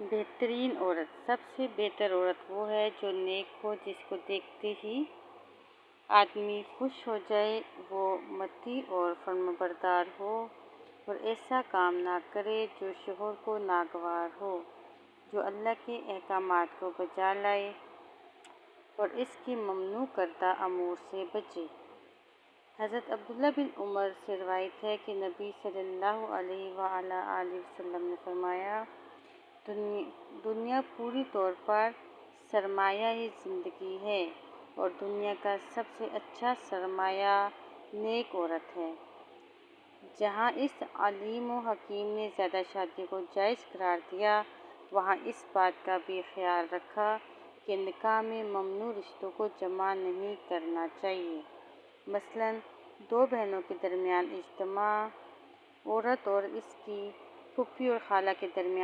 بہترین عورت سب سے بہتر عورت وہ ہے جو نیک ہو، جس کو دیکھتے ہی آدمی خوش ہو جائے، وہ مطیع اور فرمانبردار ہو اور ایسا کام نہ کرے جو شوہر کو ناگوار ہو، جو اللہ کے احکامات کو بجا لائے اور اس کی ممنوع کردہ امور سے بچے۔ حضرت عبداللہ بن عمر سے روایت ہے کہ نبی صلی اللہ علیہ وآلہ وسلم نے فرمایا، دنیا پوری طور پر سرمایہ زندگی ہے اور دنیا کا سب سے اچھا سرمایہ نیک عورت ہے۔ جہاں اس عالم و حکیم نے زیادہ شادی کو جائز قرار دیا، وہاں اس بات کا بھی خیال رکھا کہ نکاح میں ممنوع رشتوں کو جمع نہیں کرنا چاہیے، مثلاً دو بہنوں کے درمیان اجتماع، عورت اور اس کی پھوپھی اور خالہ کے درمیان